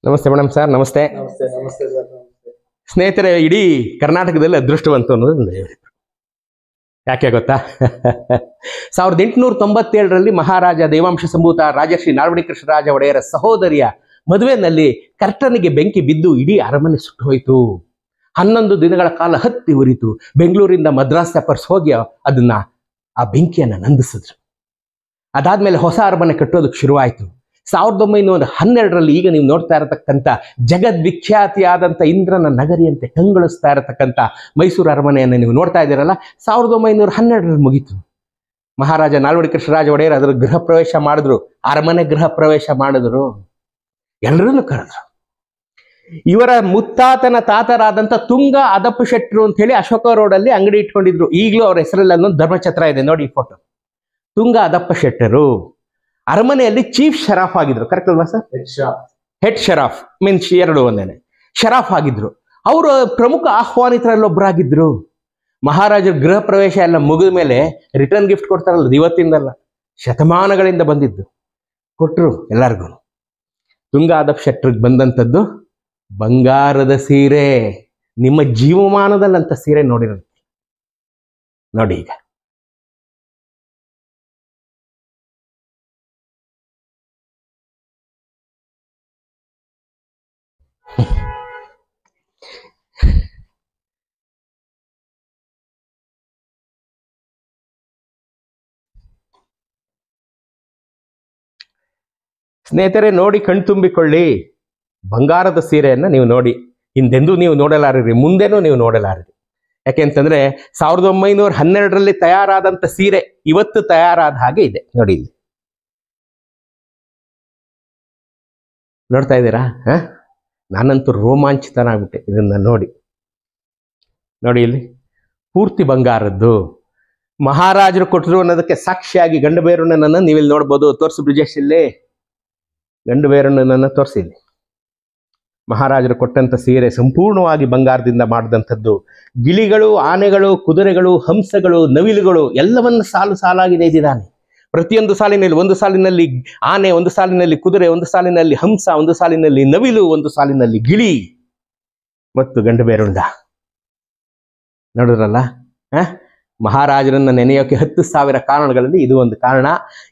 ನಮಸ್ತೆ madam sir. ನಮಸ್ತೆ. ನಮಸ್ತೆ ನಮಸ್ತೆ ಸರ್. ನಮಸ್ತೆ ಸ್ನೇಹಿತರೆ, ಇಡೀ ಕರ್ನಾಟಕದಲ್ಲಿ ಅದೃಷ್ಟವಂತ ಅನ್ನೋದು ಯಾಕೆ ಗೊತ್ತಾ? 1897ರಲ್ಲಿ ಮಹಾರಾಜ ದೇವಾಂಶ ಸಂಭೂತ ರಾಜಶ್ರೀ ನಾಲ್ವಡಿ ಕೃಷ್ಣರಾಜ ಒಡೆಯರ ಸಹೋದರಿಯ ಮದುವೆನಲ್ಲಿ ಕರ್ತನಿಗೆ ಬೆಂಕಿ ಬಿದ್ದು ಇಡೀ ಅರಮನೆ ಸುಟ್ಟು ಹೋಯಿತು. 11 ದಿನಗಳ ಕಾಲ ಹತ್ತಿ ಉರಿತು. ಬೆಂಗಳೂರಿಂದ ಮದ್ರಾಸ್ ಪೆಪ್ಪರ್ಸ್ ಹೋಗಿ ಅದನ್ನ ಆ ಬೆಂಕಿಯನ್ನು ನಂದಿಸಿದ್ರು. ಅದಾದ್ಮೇಲೆ ಹೊಸ ಅರಮನೆ ಕಟ್ಟೋದಕ್ಕೆ ಶುರುವಾಯಿತು. 1912ರಲ್ಲಿ ಈಗ ನೀವು ನೋಡ್ತಾ ಇರತಕ್ಕಂಥ ಜಗದ್ವಿಖ್ಯಾತಿಯಾದಂಥ ಇಂದ್ರನ ನಗರಿಯಂತೆ ಕಂಗೊಳಿಸ್ತಾ ಇರತಕ್ಕಂಥ ಮೈಸೂರು ಅರಮನೆಯನ್ನು ನೀವು ನೋಡ್ತಾ ಇದ್ದೀರಲ್ಲ, 1912ರಲ್ಲಿ ಮುಗೀತು. ಮಹಾರಾಜ ನಾಲ್ವಡಿ ಕೃಷ್ಣರಾಜ ಒಡೆಯರ್ ಅದರ ಗೃಹ ಪ್ರವೇಶ ಮಾಡಿದ್ರು, ಅರಮನೆ ಗೃಹ ಪ್ರವೇಶ ಮಾಡಿದ್ರು, ಎಲ್ಲರನ್ನು ಕರೆದ್ರು. ಇವರ ಮುತ್ತಾತನ ತಾತರಾದಂಥ ತುಂಗ ಅದಪ್ಪ ಶೆಟ್ಟರು ಅಂತ ಹೇಳಿ ಅಶೋಕ ರೋಡಲ್ಲಿ ಅಂಗಡಿ ಇಟ್ಕೊಂಡಿದ್ರು. ಈಗಲೂ ಅವ್ರ ಹೆಸರಲ್ಲಿ ಅಲ್ಲೊಂದು ಧರ್ಮಛತ್ರ ಇದೆ ನೋಡಿ, ಈ ಫೋಟೋ. ತುಂಗ ಅದಪ್ಪ ಶೆಟ್ಟರು ಅರಮನೆಯಲ್ಲಿ ಚೀಫ್ ಶರಾಫ್ ಆಗಿದ್ರು. ಕರೆಕ್ಟ್ ಅಲ್ವಾ ಸರ್? ಹೆಡ್ ಶರಾಫ್ ಮೀನ್ಸ್ ಎರಡು ಒಂದೇನೆ. ಶರಾಫ್ ಆಗಿದ್ರು. ಅವರು ಪ್ರಮುಖ ಆಹ್ವಾನಿತರಲ್ಲೊಬ್ಬರಾಗಿದ್ರು. ಮಹಾರಾಜರ ಗೃಹ ಪ್ರವೇಶ ಎಲ್ಲ ಮುಗಿದ ಮೇಲೆ ರಿಟರ್ನ್ ಗಿಫ್ಟ್ ಕೊಡ್ತಾರಲ್ಲ, ಇವತ್ತಿಂದಲ್ಲ, ಶತಮಾನಗಳಿಂದ ಬಂದಿದ್ದು ಕೊಟ್ಟರು ಎಲ್ಲರಿಗೂ. ತುಂಗ ಅದಪ್ಪ ಶೆಟ್ಟರಿಗೆ ಬಂದಂಥದ್ದು ಬಂಗಾರದ ಸೀರೆ. ನಿಮ್ಮ ಜೀವಮಾನದಲ್ಲಂತ ಸೀರೆ ನೋಡಿರುತ್ತೆ ನೋಡಿ. ಈಗ ಸ್ನೇಹಿತರೆ, ನೋಡಿ ಕಣ್ತುಂಬಿಕೊಳ್ಳಿ. ಬಂಗಾರದ ಸೀರೆಯನ್ನು ನೀವು ನೋಡಿ, ಹಿಂದೆಂದೂ ನೀವು ನೋಡಲಾರಿರಿ, ಮುಂದೆನೂ ನೀವು ನೋಡಲಾರಿರಿ. ಯಾಕೆಂತಂದ್ರೆ 1912ರಲ್ಲಿ ತಯಾರಾದಂಥ ಸೀರೆ ಇವತ್ತು ತಯಾರಾದ ಹಾಗೆ ಇದೆ ನೋಡಿ. ಇಲ್ಲಿ ನೋಡ್ತಾ ಇದ್ದೀರಾ? ನಾನಂತೂ ರೋಮಾಂಚಿತನಾಗ್ಬಿಟ್ಟೆ ಇದನ್ನ ನೋಡಿ. ನೋಡಿ ಇಲ್ಲಿ ಪೂರ್ತಿ ಬಂಗಾರದ್ದು. ಮಹಾರಾಜರು ಕೊಟ್ಟರು ಅನ್ನೋದಕ್ಕೆ ಸಾಕ್ಷಿಯಾಗಿ ಗಂಡು ಬೇರುಣ್ಣನನ್ನು ನೀವಿಲ್ಲಿ ನೋಡ್ಬೋದು. ತೋರಿಸಿ ಬ್ರಿಜೇಶ್, ಇಲ್ಲಿ ಗಂಡು ಬೇರುಣ್ಣನನ್ನು ತೋರಿಸಿಲ್ಲಿ. ಮಹಾರಾಜರು ಕೊಟ್ಟಂತ ಸೀರೆ ಸಂಪೂರ್ಣವಾಗಿ ಬಂಗಾರದಿಂದ ಮಾಡಿದಂಥದ್ದು. ಗಿಳಿಗಳು, ಆನೆಗಳು, ಕುದುರೆಗಳು, ಹಂಸಗಳು, ನವಿಲುಗಳು ಎಲ್ಲವನ್ನ ಸಾಲು ಸಾಲಾಗಿ ನೇಯ್ದಿದ್ದಾನೆ. ಪ್ರತಿಯೊಂದು ಸಾಲಿನಲ್ಲಿ, ಒಂದು ಸಾಲಿನಲ್ಲಿ ಆನೆ, ಒಂದು ಸಾಲಿನಲ್ಲಿ ಕುದುರೆ, ಒಂದು ಸಾಲಿನಲ್ಲಿ ಹಂಸ, ಒಂದು ಸಾಲಿನಲ್ಲಿ ನವಿಲು, ಒಂದು ಸಾಲಿನಲ್ಲಿ ಗಿಳಿ ಮತ್ತು ಗಂಡು ಬೇರುಂಡ. ನೋಡಿದ್ರಲ್ಲ? ಮಹಾರಾಜರನ್ನ ನೆನೆಯೋಕೆ 10,000 ಕಾರಣಗಳಲ್ಲಿ ಇದು ಒಂದು ಕಾರಣ.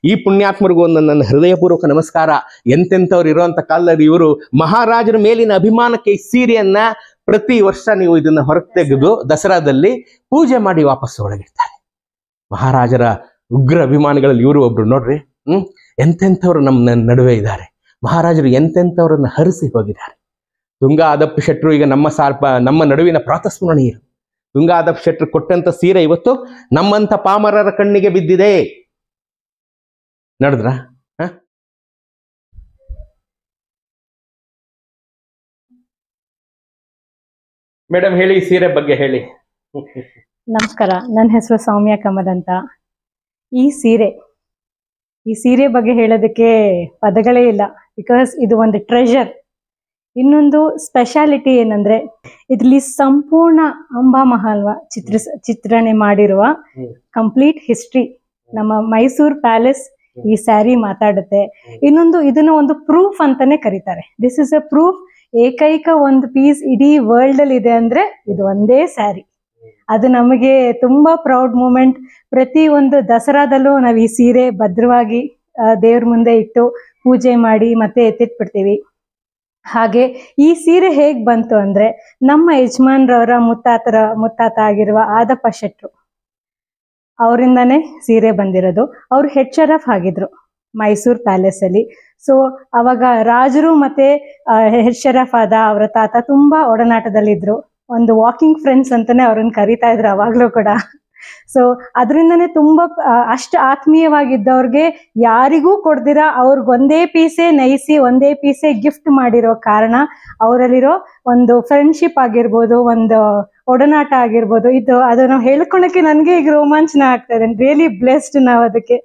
ಈ ಪುಣ್ಯಾತ್ಮರಿಗೂ ಒಂದು ನನ್ನ ಹೃದಯಪೂರ್ವಕ ನಮಸ್ಕಾರ. ಎಂತೆಂಥವ್ರು ಇರುವಂತ ಕಾಲದಲ್ಲಿ ಇವರು ಮಹಾರಾಜರ ಮೇಲಿನ ಅಭಿಮಾನಕ್ಕೆ ಈ ಸೀರೆಯನ್ನ ಪ್ರತಿ ವರ್ಷ ನೀವು ಇದನ್ನ ಹೊರಗೆ ತೆಗೆದು ದಸರಾದಲ್ಲಿ ಪೂಜೆ ಮಾಡಿ ವಾಪಸ್ ಒಳಗಿಡ್ತಾರೆ. ಮಹಾರಾಜರ ಉಗ್ರ ಅಭಿಮಾನಿಗಳಲ್ಲಿ ಇವರು ಒಬ್ರು ನೋಡ್ರಿ. ಎಂತೆಂಥವ್ರು ನಮ್ಮ ನಡುವೆ ಇದ್ದಾರೆ. ಮಹಾರಾಜರು ಎಂತೆಂಥವ್ರನ್ನ ಹರಿಸಿ ಹೋಗಿದ್ದಾರೆ. ತುಂಗ ಅದಪ್ಪ ಶೆಟ್ಟರು ಈಗ ನಮ್ಮ ನಡುವಿನ ಪ್ರಾತಸ್ಮರಣೀಯರು. ತುಂಗ ಅದಪ್ಪ ಶೆಟ್ಟರು ಕೊಟ್ಟಂತ ಸೀರೆ ಇವತ್ತು ನಮ್ಮಂತ ಪಾಮರರ ಕಣ್ಣಿಗೆ ಬಿದ್ದಿದೆ. ನೋಡಿದ್ರ? ಮೇಡಮ್ ಹೇಳಿ, ಸೀರೆ ಬಗ್ಗೆ ಹೇಳಿ. ನಮಸ್ಕಾರ, ನನ್ನ ಹೆಸರು ಸೌಮ್ಯ ಕಮಲ್ ಅಂತ. ಈ ಸೀರೆ ಬಗ್ಗೆ ಹೇಳೋದಕ್ಕೆ ಪದಗಳೇ ಇಲ್ಲ. ಬಿಕಾಸ್ ಇದು ಒಂದು ಟ್ರೆಷರ್. ಇನ್ನೊಂದು ಸ್ಪೆಷಾಲಿಟಿ ಏನಂದ್ರೆ, ಇದರಲ್ಲಿ ಸಂಪೂರ್ಣ ಅಂಬಾ ಮಹಲ್ವ ಚಿತ್ರಣೆ ಮಾಡಿರುವ ಕಂಪ್ಲೀಟ್ ಹಿಸ್ಟ್ರಿ ನಮ್ಮ ಮೈಸೂರು ಪ್ಯಾಲೇಸ್ ಈ ಸ್ಯಾರಿ ಮಾತಾಡುತ್ತೆ. ಇನ್ನೊಂದು ಇದನ್ನ ಒಂದು ಪ್ರೂಫ್ ಅಂತಾನೆ ಕರೀತಾರೆ. This is a proof. ಏಕೈಕ ಒಂದು ಪೀಸ್ ಇಡೀ ವರ್ಲ್ಡ್ ಅಲ್ಲಿ ಇದೆ ಅಂದ್ರೆ ಇದು ಒಂದೇ ಸ್ಯಾರಿ. ಅದು ನಮಗೆ ತುಂಬಾ ಪ್ರೌಡ್ ಮೂಮೆಂಟ್. ಪ್ರತಿ ಒಂದು ದಸರಾದಲ್ಲೂ ನಾವು ಈ ಸೀರೆ ಭದ್ರವಾಗಿ ದೇವ್ರ ಮುಂದೆ ಇಟ್ಟು ಪೂಜೆ ಮಾಡಿ ಮತ್ತೆ ಎತ್ತಿಟ್ಬಿಡ್ತೀವಿ. ಹಾಗೆ ಈ ಸೀರೆ ಹೇಗ್ ಬಂತು ಅಂದ್ರೆ, ನಮ್ಮ ಯಜಮಾನ್ರವರ ಮುತ್ತಾತ ಆಗಿರುವ ಆದಪ್ಪ ಶೆಟ್ರು ಅವರಿಂದಾನೇ ಸೀರೆ ಬಂದಿರೋದು. ಅವ್ರು ಹೆಡ್ ಶರಫ್ ಆಗಿದ್ರು ಮೈಸೂರು ಪ್ಯಾಲೇಸ್ ಅಲ್ಲಿ. ಸೊ ಅವಾಗ ರಾಜರು ಮತ್ತೆ ಹೆಡ್ ಶರಫ್ ಆದ ಅವರ ತಾತ ತುಂಬಾ ಒಡನಾಟದಲ್ಲಿದ್ರು. ಒಂದು ವಾಕಿಂಗ್ ಫ್ರೆಂಡ್ಸ್ ಅಂತಾನೆ ಅವ್ರನ್ನ ಕರೀತಾ ಇದ್ರು ಅವಾಗ್ಲೂ ಕೂಡ. ಸೊ ಅದರಿಂದನೇ ತುಂಬಾ ಅಷ್ಟು ಆತ್ಮೀಯವಾಗಿದ್ದವ್ರಿಗೆ ಯಾರಿಗೂ ಕೊಡ್ದಿರ ಅವ್ರಿಗೊಂದೇ ಪೀಸೆ ನೈಸಿ ಒಂದೇ ಪೀಸೆ ಗಿಫ್ಟ್ ಮಾಡಿರೋ ಕಾರಣ ಅವರಲ್ಲಿರೋ ಒಂದು ಫ್ರೆಂಡ್ಶಿಪ್ ಆಗಿರ್ಬೋದು, ಒಂದು ಒಡನಾಟ ಆಗಿರ್ಬೋದು, ಅದನ್ನು ಹೇಳ್ಕೊಳಕ್ಕೆ ನನಗೆ ಈಗ ರೋಮಾಂಚನ ಆಗ್ತಾ ಇದೆ. ರಿಯಲಿ ಬ್ಲೆಸ್ಡ್ ನಾವು ಅದಕ್ಕೆ.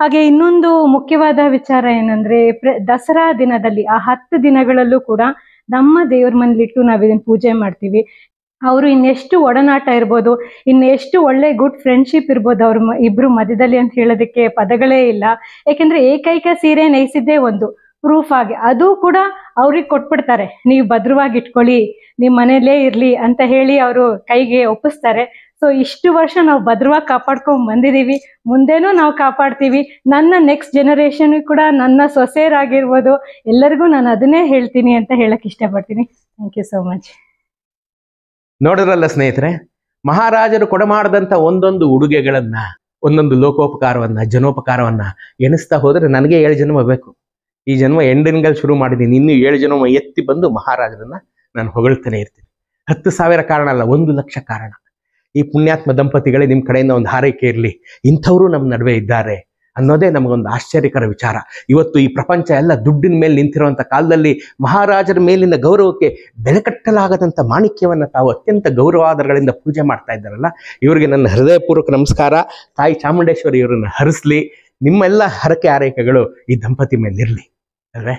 ಹಾಗೆ ಇನ್ನೊಂದು ಮುಖ್ಯವಾದ ವಿಚಾರ ಏನಂದ್ರೆ, ದಸರಾ ದಿನದಲ್ಲಿ ಆ 10 ದಿನಗಳಲ್ಲೂ ಕೂಡ ನಮ್ಮ ದೇವ್ರ ಮನೇಲಿಟ್ಟು ನಾವು ಇದನ್ನ ಪೂಜೆ ಮಾಡ್ತೀವಿ. ಅವರು ಇನ್ನೆಷ್ಟು ಒಡನಾಟ ಇರ್ಬೋದು, ಇನ್ನೆಷ್ಟು ಒಳ್ಳೆ ಗುಡ್ ಫ್ರೆಂಡ್ಶಿಪ್ ಇರ್ಬೋದು ಅವ್ರ ಇಬ್ರು ಮಧ್ಯದಲ್ಲಿ ಅಂತ ಹೇಳೋದಕ್ಕೆ ಪದಗಳೇ ಇಲ್ಲ. ಯಾಕೆಂದ್ರೆ ಏಕೈಕ ಸೀರೆ ನೈಸಿದ್ದೇ ಒಂದು ಪ್ರೂಫ್ ಆಗಿ ಅದು ಕೂಡ ಅವ್ರಿಗೆ ಕೊಟ್ಬಿಡ್ತಾರೆ, ನೀವು ಭದ್ರವಾಗಿ ಇಟ್ಕೊಳ್ಳಿ, ನಿಮ್ಮ ಮನೇಲೇ ಇರ್ಲಿ ಅಂತ ಹೇಳಿ ಅವರು ಕೈಗೆ ಒಪ್ಪಿಸ್ತಾರೆ. ಸೊ ಇಷ್ಟು ವರ್ಷ ನಾವು ಭದ್ರವಾಗಿ ಕಾಪಾಡ್ಕೊಂಡ್ ಬಂದಿದೀವಿ, ಮುಂದೇನೂ ನಾವು ಕಾಪಾಡ್ತೀವಿ. ನನ್ನ ನೆಕ್ಸ್ಟ್ ಜನರೇಷನ್ ಕೂಡ, ನನ್ನ ಸೊಸೆಯರಾಗಿರ್ಬೋದು, ಎಲ್ಲರಿಗೂ ನಾನು ಅದನ್ನೇ ಹೇಳ್ತೀನಿ ಅಂತ ಹೇಳಕ್ ಇಷ್ಟಪಡ್ತೀನಿ. Thank you so much. ನೋಡಿದ್ರಲ್ಲ ಸ್ನೇಹಿತರೆ, ಮಹಾರಾಜರು ಕೊಡಮಾಡದಂಥ ಒಂದೊಂದು ಉಡುಗೆಗಳನ್ನ, ಒಂದೊಂದು ಲೋಕೋಪಕಾರವನ್ನ, ಜನೋಪಕಾರವನ್ನ ಎಣಿಸ್ತಾ ಹೋದ್ರೆ ನನಗೆ 7 ಜನ್ಮ ಬೇಕು. ಈ ಜನ್ಮ ಎಂಡಿನಗಳು ಶುರು ಮಾಡಿದ್ದೀನಿ, ಇನ್ನೂ 7 ಜನ್ಮ ಎತ್ತಿ ಬಂದು ಮಹಾರಾಜರನ್ನ ನಾನು ಹೊಗಳ್ತಾನೆ ಇರ್ತೀನಿ. 10,000 ಕಾರಣ ಅಲ್ಲ, 1,00,000 ಕಾರಣ. ಈ ಪುಣ್ಯಾತ್ಮ ದಂಪತಿಗಳೇ ನಿಮ್ಮ ಕಡೆಯಿಂದ ಒಂದು ಹಾರೈಕೆ ಇರಲಿ, ಇಂಥವರು ನಮ್ಮ ನಡುವೆ ಇದ್ದಾರೆ ಅನ್ನೋದೇ ನಮಗೊಂದು ಆಶ್ಚರ್ಯಕರ ವಿಚಾರ. ಇವತ್ತು ಈ ಪ್ರಪಂಚ ಎಲ್ಲ ದುಡ್ಡಿನ ಮೇಲೆ ನಿಂತಿರುವಂಥ ಕಾಲದಲ್ಲಿ ಮಹಾರಾಜರ ಮೇಲಿನ ಗೌರವಕ್ಕೆ ಬೆಲೆ ಕಟ್ಟಲಾಗದಂಥ ಮಾಣಿಕ್ಯವನ್ನು ತಾವು ಅತ್ಯಂತ ಗೌರವಾದರಗಳಿಂದ ಪೂಜೆ ಮಾಡ್ತಾ ಇದ್ದಾರಲ್ಲ, ಇವರಿಗೆ ನನ್ನ ಹೃದಯಪೂರ್ವಕ ನಮಸ್ಕಾರ. ತಾಯಿ ಚಾಮುಂಡೇಶ್ವರಿ ಇವರನ್ನು ಹರಿಸ್ಲಿ. ನಿಮ್ಮೆಲ್ಲ ಹರಕೆ ಆರೈಕೆಗಳು ಈ ದಂಪತಿ ಮೇಲಿರಲಿ ಅಲ್ವೇ.